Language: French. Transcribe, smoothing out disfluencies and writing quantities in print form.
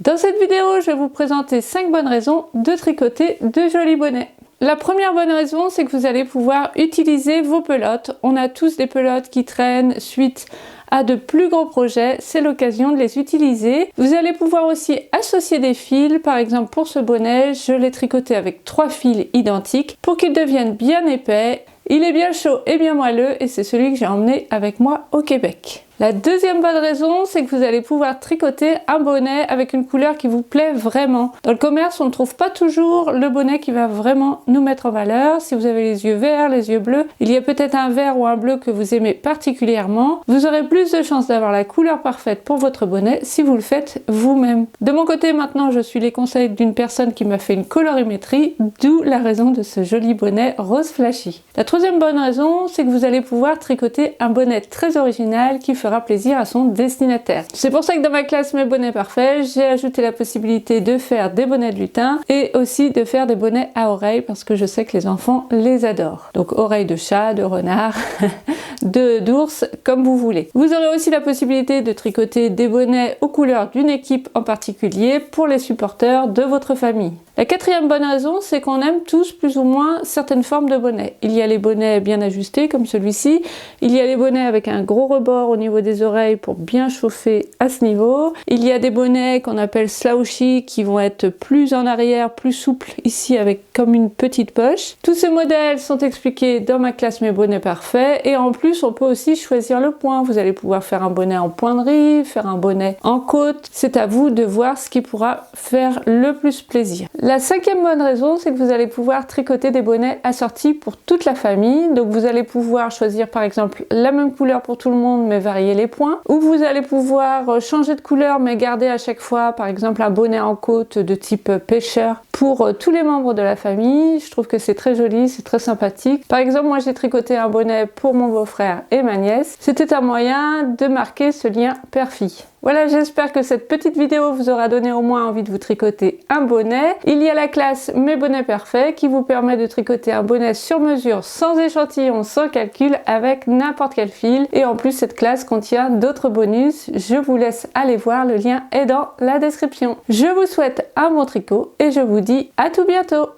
Dans cette vidéo, je vais vous présenter 5 bonnes raisons de tricoter de jolis bonnets. La première bonne raison, c'est que vous allez pouvoir utiliser vos pelotes. On a tous des pelotes qui traînent suite à de plus gros projets, c'est l'occasion de les utiliser. Vous allez pouvoir aussi associer des fils, par exemple pour ce bonnet, je l'ai tricoté avec 3 fils identiques pour qu'ils deviennent bien épais. Il est bien chaud et bien moelleux et c'est celui que j'ai emmené avec moi au Québec. La deuxième bonne raison, c'est que vous allez pouvoir tricoter un bonnet avec une couleur qui vous plaît vraiment. Dans le commerce, on ne trouve pas toujours le bonnet qui va vraiment nous mettre en valeur. Si vous avez les yeux verts, les yeux bleus, il y a peut-être un vert ou un bleu que vous aimez particulièrement. Vous aurez plus de chances d'avoir la couleur parfaite pour votre bonnet si vous le faites vous-même. De mon côté, maintenant, je suis les conseils d'une personne qui m'a fait une colorimétrie, d'où la raison de ce joli bonnet rose flashy. La troisième bonne raison, c'est que vous allez pouvoir tricoter un bonnet très original qui fera plaisir à son destinataire. C'est pour ça que dans ma classe Mes bonnets parfaits, j'ai ajouté la possibilité de faire des bonnets de lutin et aussi de faire des bonnets à oreilles parce que je sais que les enfants les adorent. Donc oreilles de chat, de renard, d'ours, comme vous voulez. Vous aurez aussi la possibilité de tricoter des bonnets aux couleurs d'une équipe en particulier pour les supporters de votre famille. La quatrième bonne raison, c'est qu'on aime tous plus ou moins certaines formes de bonnets. Il y a les bonnets bien ajustés comme celui-ci, il y a les bonnets avec un gros rebord au niveau des oreilles pour bien chauffer à ce niveau. Il y a des bonnets qu'on appelle slouchy qui vont être plus en arrière, plus souples ici avec comme une petite poche. Tous ces modèles sont expliqués dans ma classe Mes bonnets parfaits et en plus on peut aussi choisir le point. Vous allez pouvoir faire un bonnet en point de rive, faire un bonnet en côte. C'est à vous de voir ce qui pourra faire le plus plaisir. La cinquième bonne raison, c'est que vous allez pouvoir tricoter des bonnets assortis pour toute la famille. Donc vous allez pouvoir choisir par exemple la même couleur pour tout le monde mais varier les points. Ou vous allez pouvoir changer de couleur mais garder à chaque fois par exemple un bonnet en côte de type pêcheur pour tous les membres de la famille. Je trouve que c'est très joli, c'est très sympathique. Par exemple, moi j'ai tricoté un bonnet pour mon beau-frère et ma nièce. C'était un moyen de marquer ce lien père-fille. Voilà, j'espère que cette petite vidéo vous aura donné au moins envie de vous tricoter un bonnet. Il y a la classe Mes bonnets parfaits qui vous permet de tricoter un bonnet sur mesure, sans échantillon, sans calcul, avec n'importe quel fil. Et en plus, cette classe contient d'autres bonus. Je vous laisse aller voir, le lien est dans la description. Je vous souhaite un bon tricot et je vous dis à tout bientôt.